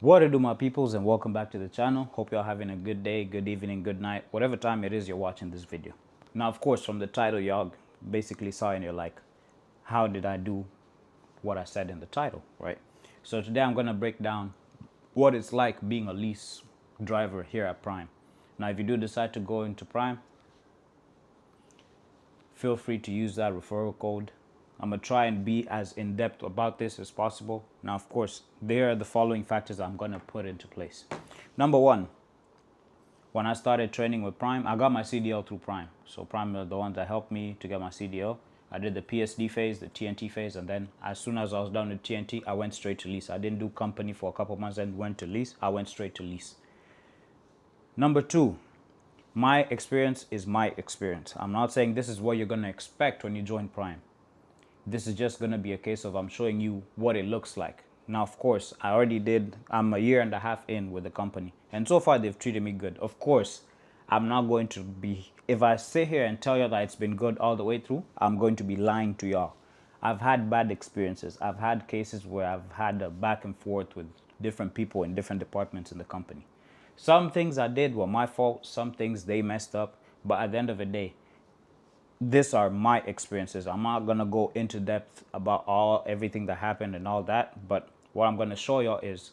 What to do, my peoples, and welcome back to the channel. Hope y'all having a good day, good evening, good night, whatever time it is you're watching this video. Now, of course, from the title, y'all basically saw and you're like, how did I do what I said in the title, right? So today I'm going to break down what it's like being a lease driver here at Prime. Now, if you do decide to go into Prime, feel free to use that referral code. I'm going to try and be as in-depth about this as possible. Now, of course, there are the following factors I'm going to put into place. Number one, when I started training with Prime, I got my CDL through Prime. So Prime are the ones that helped me to get my CDL. I did the PSD phase, the TNT phase, and then as soon as I was done with TNT, I went straight to lease. I didn't do company for a couple months and went to lease. I went straight to lease. Number two, my experience is my experience. I'm not saying this is what you're going to expect when you join Prime. This is just going to be a case of I'm showing you what it looks like. Now, of course, I'm a year and a half in with the company. And so far, they've treated me good. Of course, I'm not going to be, if I sit here and tell you that it's been good all the way through, I'm going to be lying to y'all. I've had bad experiences. I've had cases where I've had a back and forth with different people in different departments in the company. Some things I did were my fault. Some things they messed up. But at the end of the day, these are my experiences. I'm not gonna go into depth about everything that happened and all that, but what I'm gonna show you is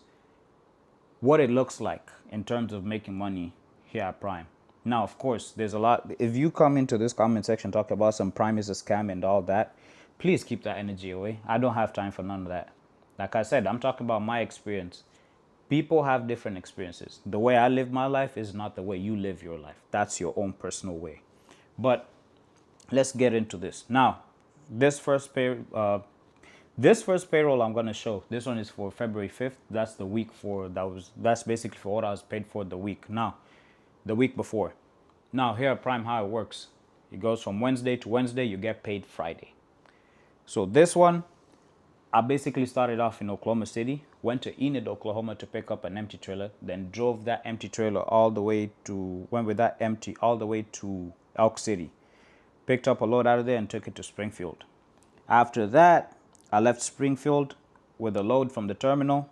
what it looks like in terms of making money here at Prime. Now, of course, there's a lot. If you come into this comment section talking about some Prime is a scam and all that, please keep that energy away. I don't have time for none of that. Like I said, I'm talking about my experience. People have different experiences. The way I live my life is not the way you live your life. That's your own personal way. But let's get into this now. This first payroll I'm going to show, this one is for February 5th. That's the week for that's basically for what I was paid for the week before. Now here at Prime, how it works, it goes from Wednesday to Wednesday. You get paid Friday. So this one, I basically started off in Oklahoma City, went to Enid, Oklahoma to pick up an empty trailer, then drove that empty trailer went with that empty all the way to Elk City. Picked up a load out of there and took it to Springfield. After that, I left Springfield with a load from the terminal,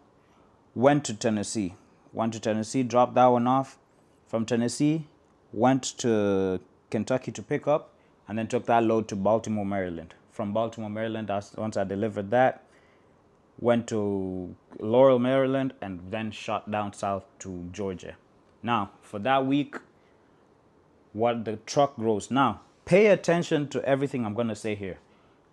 went to Tennessee. Dropped that one off. From Tennessee, went to Kentucky to pick up, and then took that load to Baltimore, Maryland. From Baltimore, Maryland, once I delivered that, went to Laurel, Maryland, and then shot down south to Georgia. Now, for that week, what the truck grows. Now, pay attention to everything I'm going to say here.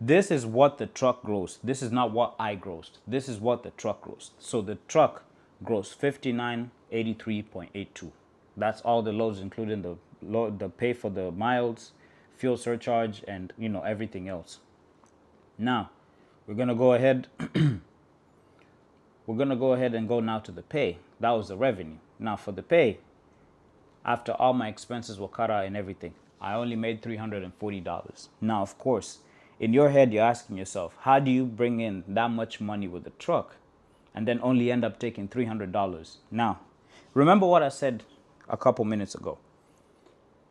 This is what the truck grows. This is not what I grossed. This is what the truck grows. So the truck grows 5983.82. That's all the loads, including the pay for the miles, fuel surcharge, and everything else. Now, we're gonna go ahead. We're gonna go ahead and go now to the pay. That was the revenue. Now for the pay, after all my expenses were cut out and everything, I only made $340. Now, of course, in your head, you're asking yourself, how do you bring in that much money with the truck and then only end up taking $300? Now, remember what I said a couple minutes ago.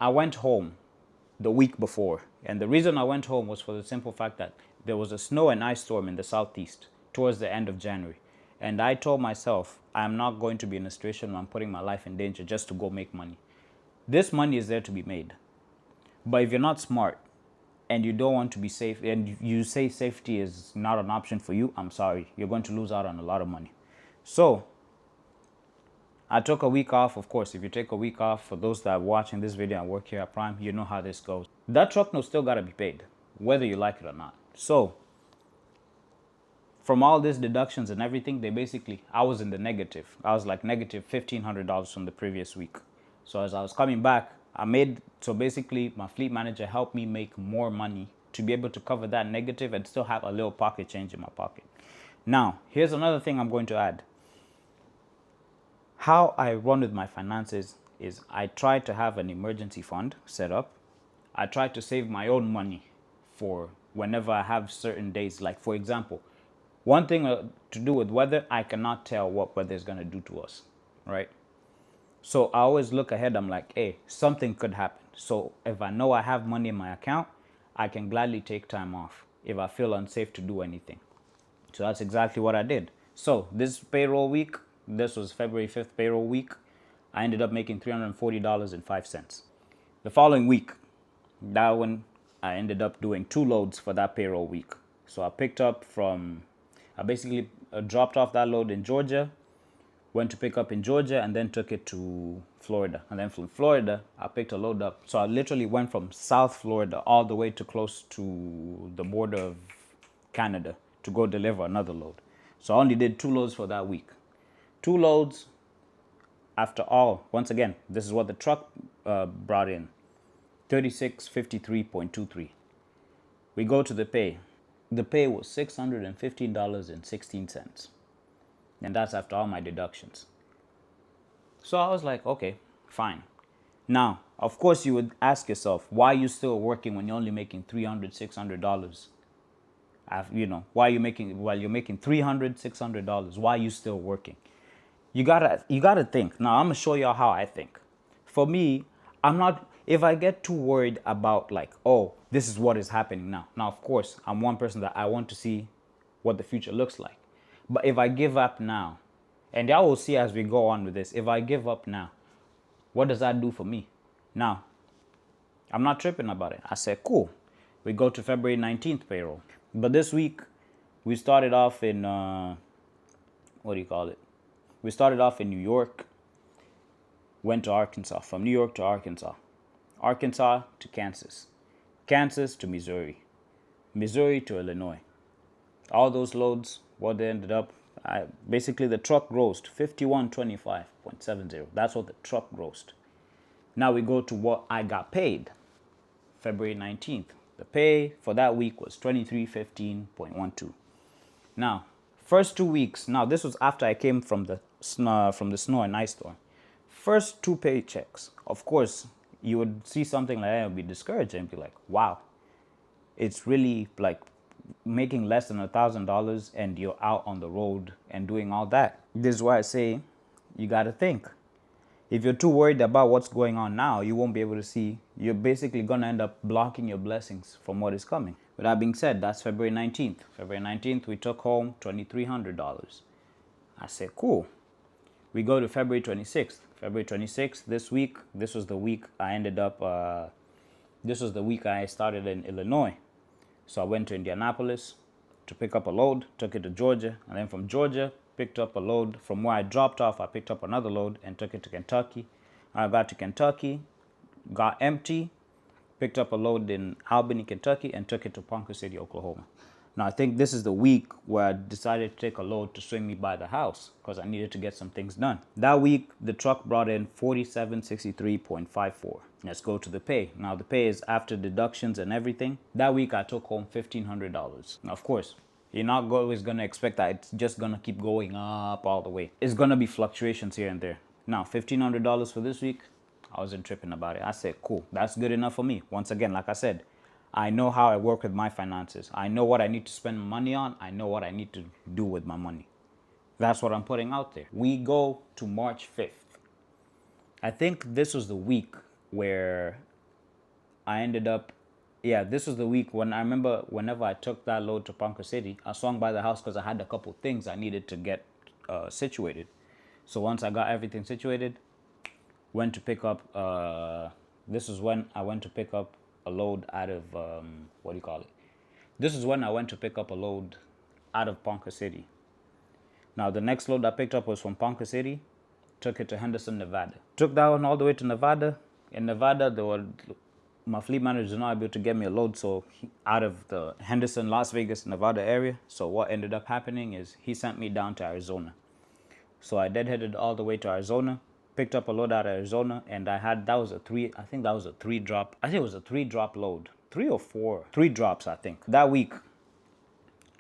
I went home the week before, and the reason I went home was for the simple fact that there was a snow and ice storm in the southeast towards the end of January. And I told myself, I'm not going to be in a situation where I'm putting my life in danger just to go make money. This money is there to be made. But if you're not smart and you don't want to be safe, and you say safety is not an option for you, I'm sorry, you're going to lose out on a lot of money. So I took a week off. Of course, if you take a week off, for those that are watching this video and work here at Prime, you know how this goes. That truck note still got to be paid, whether you like it or not. So from all these deductions and everything, I was in the negative. I was like negative $1,500 from the previous week. So as I was coming back, so basically my fleet manager helped me make more money to be able to cover that negative and still have a little pocket change in my pocket. Now, here's another thing I'm going to add. How I run with my finances is I try to have an emergency fund set up. I try to save my own money for whenever I have certain days. Like, for example, one thing to do with weather, I cannot tell what weather is going to do to us, right? So I always look ahead. I'm like, hey, something could happen. So if I know I have money in my account, I can gladly take time off if I feel unsafe to do anything. So that's exactly what I did. So this payroll week, This was February 5th payroll week. I ended up making $340.05. The following week, that one, I ended up doing 2 loads for that payroll week. So I basically dropped off that load in Georgia, went to pick up in Georgia, and then took it to Florida. And then from Florida, I picked a load up. So I literally went from South Florida all the way to close to the border of Canada to go deliver another load. So I only did 2 loads for that week. 2 loads. After all, once again, this is what the truck brought in, 3653.23. We go to the pay. The pay was $615.16. And that's after all my deductions. So I was like, okay, fine. Now, of course, you would ask yourself, why are you still working when you're only making $300, $600? Why are you making, while you're making $300, $600, why are you still working? You gotta think. Now, I'm gonna show y'all how I think. For me, if I get too worried about like, oh, this is what is happening now. Now, of course, I'm one person that I want to see what the future looks like. But if I give up now, and y'all will see as we go on with this, if I give up now, what does that do for me? Now, I'm not tripping about it. I said, cool. We go to February 19th payroll. But this week, we started off in, we started off in New York, went to Arkansas, from New York to Arkansas, Arkansas to Kansas, Kansas to Missouri, Missouri to Illinois. All those loads, what they ended up, basically the truck grossed 5125.70. That's what the truck grossed. Now we go to what I got paid, February 19th. The pay for that week was 2315.12. Now, first 2 weeks, now this was after I came from the snow and ice storm. First 2 paychecks, of course, you would see something like that and be discouraged and be like, wow, it's really like making less than $1,000 and you're out on the road and doing all that. This is why I say you got to think. If you're too worried about what's going on now, you won't be able to see. You're basically going to end up blocking your blessings from what is coming. With that being said, that's February 19th. February 19th, we took home $2,300. I said, cool. We go to February 26th. February 26th, this was the week I started in Illinois. So I went to Indianapolis to pick up a load, took it to Georgia, and then from Georgia, picked up a load. From where I dropped off, I picked up another load and took it to Kentucky. I got to Kentucky, got empty, picked up a load in Albany, Kentucky, and took it to Ponca City, Oklahoma. Now, I think this is the week where I decided to take a load to swing me by the house because I needed to get some things done. That week, the truck brought in $4763.54. Let's go to the pay. Now, the pay is after deductions and everything. That week, I took home $1,500. Now, of course, you're not always going to expect that it's just going to keep going up all the way. It's going to be fluctuations here and there. Now, $1,500 for this week, I wasn't tripping about it. I said, cool, that's good enough for me. Once again, like I said, I know how I work with my finances. I know what I need to spend money on. I know what I need to do with my money. That's what I'm putting out there. We go to March 5th. I think this was the week where I ended up, this was the week when I remember whenever I took that load to Ponca City, I swung by the house because I had a couple things I needed to get situated. So once I got everything situated, went to pick up, this is when I went to pick up a load out of, This is when I went to pick up a load out of Ponca City. Now, the next load I picked up was from Ponca City, took it to Henderson, Nevada. Took that one all the way to Nevada. In Nevada, my fleet manager was not able to get me a load out of the Henderson, Las Vegas, Nevada area. So what ended up happening is he sent me down to Arizona. So I deadheaded all the way to Arizona, picked up a load out of Arizona, and I think that was a 3 drop. I think it was a 3 drop load. 3 or 4. 3 drops, I think. That week,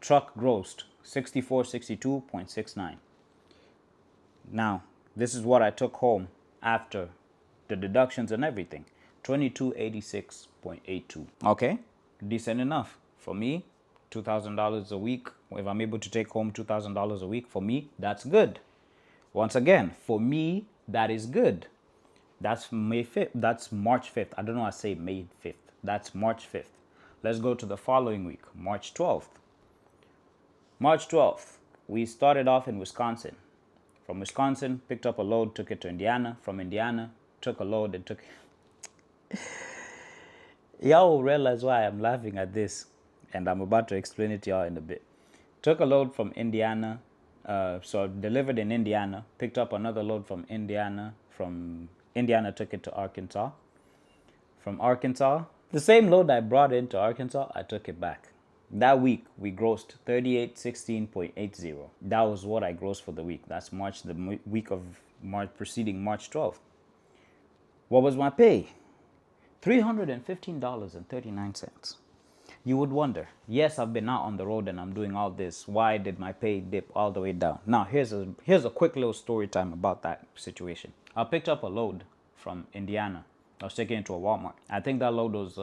truck grossed $6462.69. Now, this is what I took home after the deductions and everything. $2286.82. Okay, decent enough. For me, $2,000 a week. If I'm able to take home $2,000 a week, for me, that's good. Once again, for me, that is good. That's May 5th. That's March 5th. I don't know why I say May 5th. That's March 5th. Let's go to the following week, March 12th. March 12th, we started off in Wisconsin. From Wisconsin, picked up a load, took it to Indiana. From Indiana, took a load and took it. Y'all will realize why I'm laughing at this, and I'm about to explain it to y'all in a bit. Took a load from Indiana, so delivered in Indiana, picked up another load from Indiana. From Indiana, took it to Arkansas. From Arkansas, the same load I brought into Arkansas, I took it back. That week, we grossed 3816.80. That was what I grossed for the week. That's March, the week of March preceding March 12th. What was my pay? $315.39. You would wonder, yes, I've been out on the road and I'm doing all this. Why did my pay dip all the way down? Now, here's a quick little story time about that situation. I picked up a load from Indiana. I was taking it to a Walmart. I think that load was,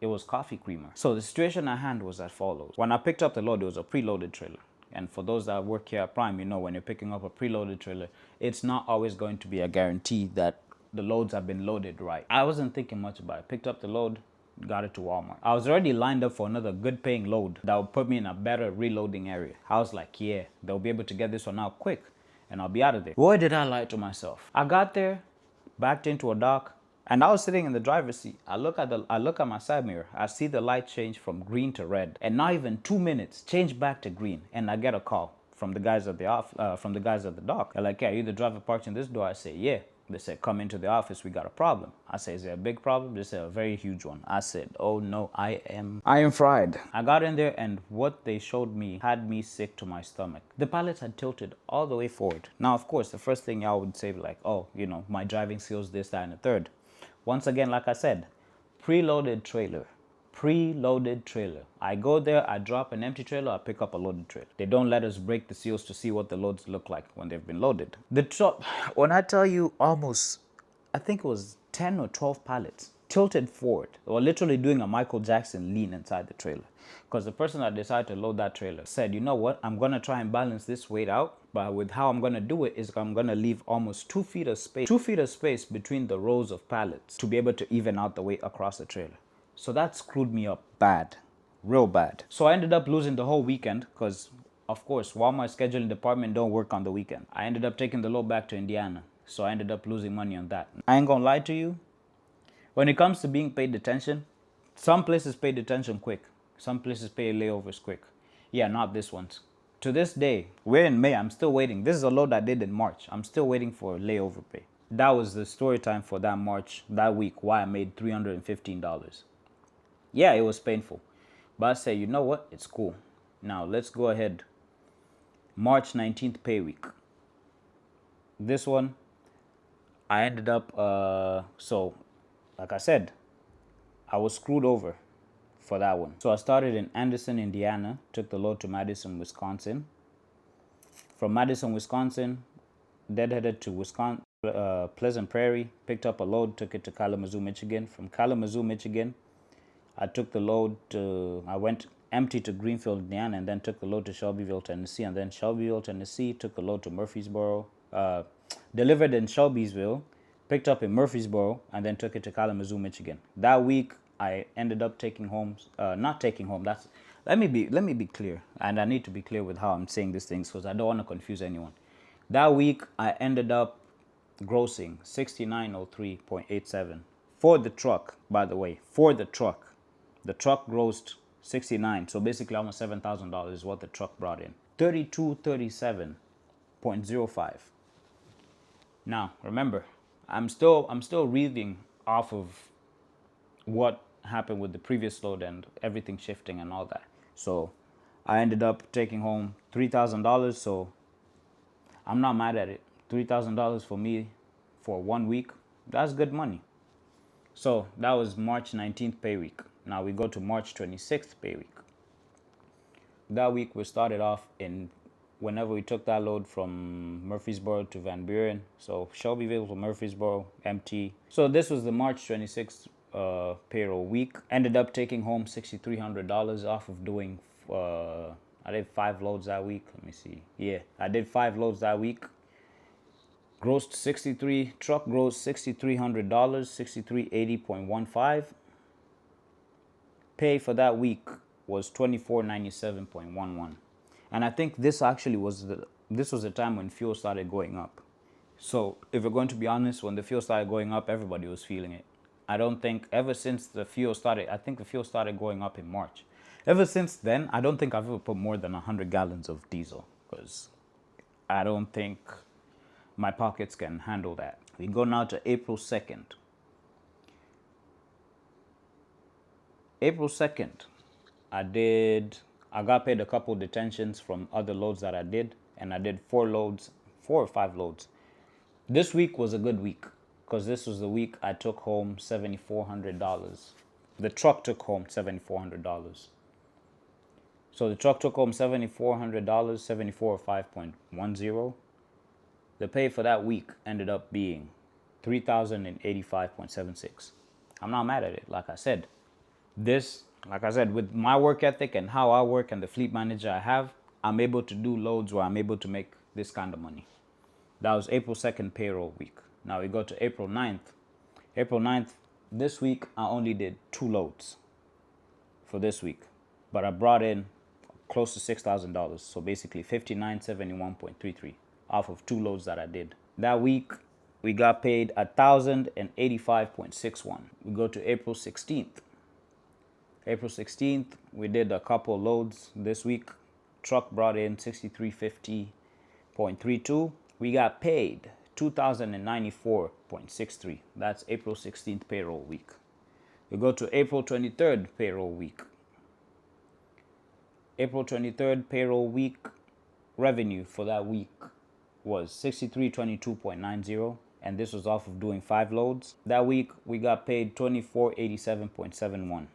it was coffee creamer. So the situation at hand was as follows. When I picked up the load, it was a preloaded trailer. And for those that work here at Prime, you know, when you're picking up a preloaded trailer, it's not always going to be a guarantee that the loads have been loaded right. I wasn't thinking much about it. Picked up the load, got it to Walmart. I was already lined up for another good paying load that would put me in a better reloading area. I was like, yeah, they'll be able to get this one out quick and I'll be out of there. Boy, did I lie to myself. I got there, backed into a dock, and I was sitting in the driver's seat. I look at my side mirror. I see the light change from green to red, and not even 2 minutes, change back to green. And I get a call from the guys at the dock. They're like, "Yeah, you the driver parked in this door?" I say, "Yeah." They said, "Come into the office. We got a problem." I say, "Is there a big problem?" They said, "A very huge one." I said, "Oh no, I am fried." I got in there, and what they showed me had me sick to my stomach. The pallets had tilted all the way forward. Now, of course, the first thing y'all would say, like, "Oh, you know, my driving skills, this, that, and the third." Once again, like I said, preloaded trailer. Preloaded trailer. I go there, I drop an empty trailer, I pick up a loaded trailer. They don't let us break the seals to see what the loads look like when they've been loaded. The truck, when I tell you almost, I think it was 10 or 12 pallets tilted forward. They were literally doing a Michael Jackson lean inside the trailer. Because the person that decided to load that trailer said, "You know what, I'm going to try and balance this weight out. But with how I'm going to do it is I'm going to leave almost 2 feet of space. 2 feet of space between the rows of pallets to be able to even out the weight across the trailer." So that screwed me up bad, real bad. So I ended up losing the whole weekend because, of course, Walmart scheduling department don't work on the weekend. I ended up taking the load back to Indiana. So I ended up losing money on that. I ain't gonna lie to you. When it comes to being paid detention, some places pay detention quick. Some places pay layovers quick. Yeah, not this one. To this day, we're in May, I'm still waiting. This is a load I did in March. I'm still waiting for layover pay. That was the story time for that March, that week, why I made $315. Yeah, it was painful. But I say, you know what? It's cool. Now, let's go ahead. March 19th pay week. This one, I ended up, so, like I said, I was screwed over for that one. So I started in Anderson, Indiana, took the load to Madison, Wisconsin. From Madison, Wisconsin, deadheaded to Wisconsin, Pleasant Prairie, picked up a load, took it to Kalamazoo, Michigan. From Kalamazoo, Michigan, I took the load to, I went empty to Greenfield, Indiana, and then took the load to Shelbyville, Tennessee, and then Shelbyville, Tennessee, took the load to Murfreesboro, delivered in Shelbyville, picked up in Murfreesboro, and then took it to Kalamazoo, Michigan. That week, I ended up taking home, not taking home, that's, let me be clear, and I need to be clear with how I'm saying these things because I don't want to confuse anyone. That week, I ended up grossing $6903.87 for the truck, by the way, for the truck. The truck grossed $69, so basically almost $7,000 is what the truck brought in. $3237.05. Now, remember, I'm still reading off of what happened with the previous load and everything shifting and all that. So I ended up taking home $3,000, so I'm not mad at it. $3,000 for me for 1 week, that's good money. So that was March 19th pay week. Now we go to March 26th pay week. That week we started off in, whenever we took that load from Murfreesboro to Van Buren. So Shelbyville to Murfreesboro, empty. So this was the March 26th payroll week. Ended up taking home $6,300 off of doing, I did 5 loads that week. Let me see. Yeah, I did 5 loads that week. Grossed truck grossed $6,300, $6,380.15. Pay for that week was $2497.11. And I think this actually was this was a time when fuel started going up. So if we're going to be honest, when the fuel started going up, everybody was feeling it. I don't think ever since the fuel started, I think the fuel started going up in March. Ever since then, I don't think I've ever put more than 100 gallons of diesel because I don't think my pockets can handle that. We go now to April 2nd. April 2nd, I got paid a couple detentions from other loads that I did, and I did 4 or 5 loads. This week was a good week because this was the week I took home $7,400. The truck took home $7,400. So the truck took home $7,400, 745.10. The pay for that week ended up being $3,085.76. I'm not mad at it. Like I said, with my work ethic and how I work and the fleet manager I have, I'm able to do loads where I'm able to make this kind of money. That was April 2nd payroll week. Now we go to April 9th. April 9th, this week I only did 2 loads for this week, but I brought in close to $6,000. So basically $5971.33 off of 2 loads that I did. That week we got paid $1,085.61. We go to April 16th. April 16th, we did a couple loads this week. Truck brought in $6350.32. We got paid $2,094.63. That's April 16th payroll week. We go to April 23rd payroll week. April 23rd payroll week revenue for that week was $6322.90, and this was off of doing 5 loads. That week we got paid $2487.71.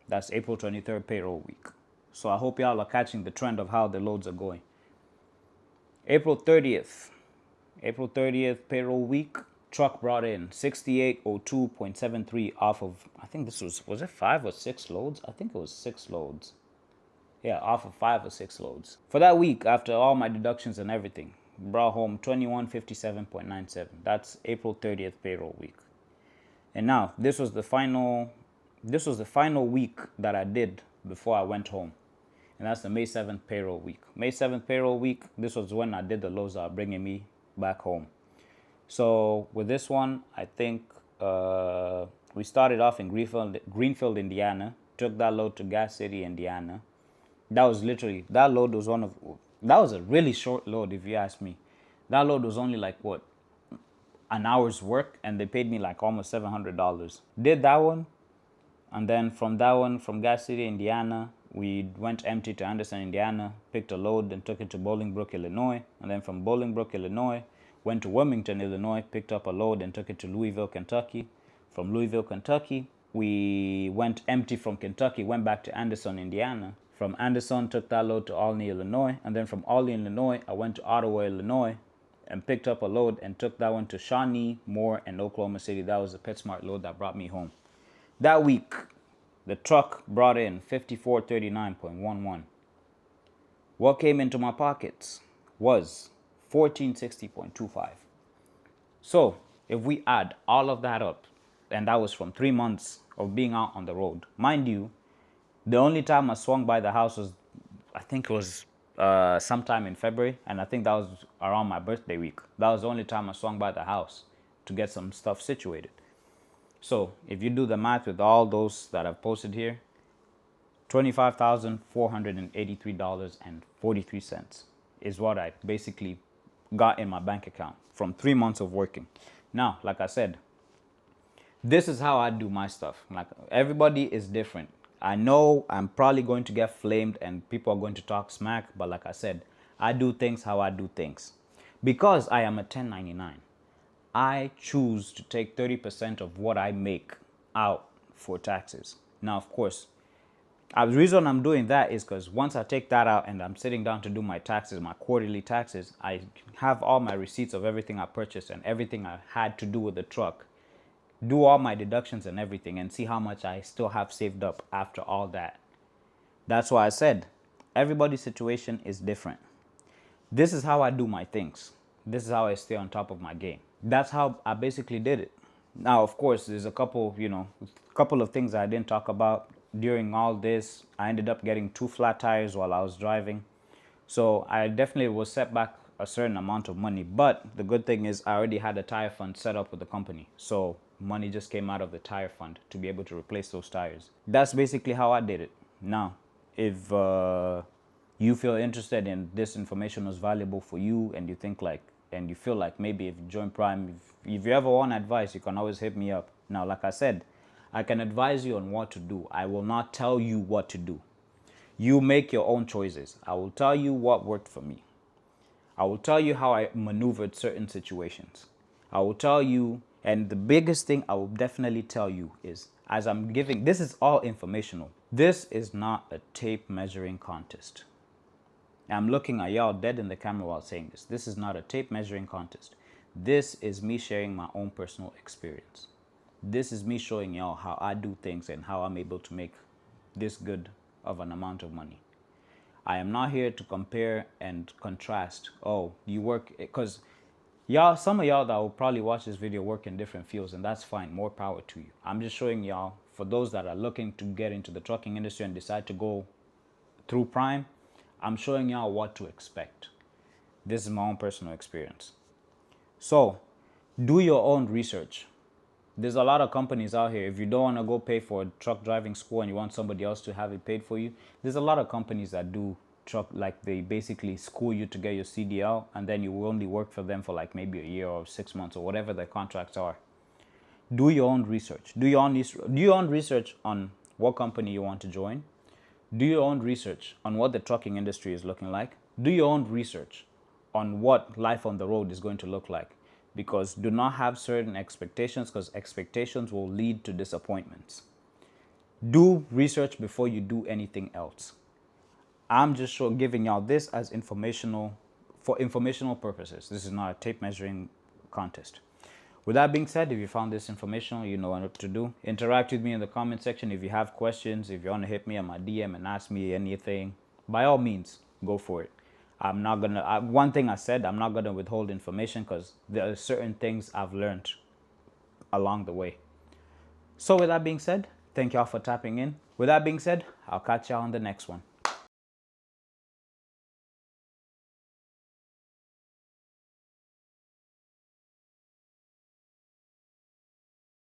That's April 23rd payroll week. So I hope y'all are catching the trend of how the loads are going. April 30th payroll week. Truck brought in $6802.73 off of, I think this was it 5 or 6 loads? I think it was 6 loads. Yeah, off of 5 or 6 loads. For that week, after all my deductions and everything, brought home $2157.97. That's April 30th payroll week. And now, this was the final week that I did before I went home. And that's the May 7th payroll week. May 7th payroll week, this was when I did the loads that are bringing me back home. So with this one, I think we started off in Greenfield, Indiana. Took that load to Gas City, Indiana. That was a really short load if you ask me. That load was only like an hour's work, and they paid me like almost $700. Did that one. And then from that one, from Gas City, Indiana, we went empty to Anderson, Indiana, picked a load and took it to Bolingbrook, Illinois. And then from Bolingbrook, Illinois, went to Wilmington, Illinois, picked up a load and took it to Louisville, Kentucky. From Louisville, Kentucky, we went empty from Kentucky, went back to Anderson, Indiana. From Anderson, took that load to Albany, Illinois. And then from Albany, Illinois, I went to Ottawa, Illinois, and picked up a load and took that one to Shawnee, Moore, and Oklahoma City. That was the PetSmart load that brought me home. That week, the truck brought in $5439.11. What came into my pockets was $1460.25. So if we add all of that up, and that was from 3 months of being out on the road. Mind you, the only time I swung by the house was, I think it was sometime in February, and I think that was around my birthday week. That was the only time I swung by the house to get some stuff situated. So if you do the math with all those that I've posted here, $25,483.43 is what I basically got in my bank account from 3 months of working. Now, like I said, this is how I do my stuff. Like, everybody is different. I know I'm probably going to get flamed and people are going to talk smack, but like I said, I do things how I do things. Because I am a 1099, I choose to take 30% of what I make out for taxes. Now, of course, the reason I'm doing that is because once I take that out and I'm sitting down to do my taxes, my quarterly taxes, I have all my receipts of everything I purchased and everything I had to do with the truck, do all my deductions and everything, and see how much I still have saved up after all that. That's why I said everybody's situation is different. This is how I do my things. This is how I stay on top of my game. That's how I basically did it. Now, of course, there's a couple of things I didn't talk about during all this. I ended up getting 2 flat tires while I was driving. So I definitely was set back a certain amount of money. But the good thing is I already had a tire fund set up with the company. So money just came out of the tire fund to be able to replace those tires. That's basically how I did it. Now, if you feel interested in this information was valuable for you and you think like, and you feel like maybe if you join Prime, if you ever want advice, you can always hit me up. Now, like I said, I can advise you on what to do. I will not tell you what to do. You make your own choices. I will tell you what worked for me. I will tell you how I maneuvered certain situations. I will tell you, and the biggest thing I will definitely tell you is, as I'm giving, this is all informational. This is not a tape measuring contest. I'm looking at y'all dead in the camera while saying this. This is not a tape measuring contest. This is me sharing my own personal experience. This is me showing y'all how I do things and how I'm able to make this good of an amount of money. I am not here to compare and contrast. Oh, you work, because y'all, some of y'all that will probably watch this video work in different fields, and that's fine. More power to you. I'm just showing y'all, for those that are looking to get into the trucking industry and decide to go through Prime, I'm showing y'all what to expect. This is my own personal experience. So, do your own research. There's a lot of companies out here. If you don't want to go pay for a truck driving school and you want somebody else to have it paid for you, there's a lot of companies that do truck, like they basically school you to get your CDL, and then you will only work for them for like maybe a year or 6 months or whatever their contracts are. Do your own research. Do your own research on what company you want to join. Do your own research on what the trucking industry is looking like. Do your own research on what life on the road is going to look like. Because do not have certain expectations, because expectations will lead to disappointments. Do research before you do anything else. I'm just giving y'all this as informational, for informational purposes. This is not a tape measuring contest. With that being said, if you found this informational, you know what to do. Interact with me in the comment section. If you have questions, if you want to hit me on my DM and ask me anything, by all means, go for it. I'm not going to, one thing I said, I'm not going to withhold information because there are certain things I've learned along the way. So with that being said, thank y'all for tapping in. With that being said, I'll catch y'all on the next one.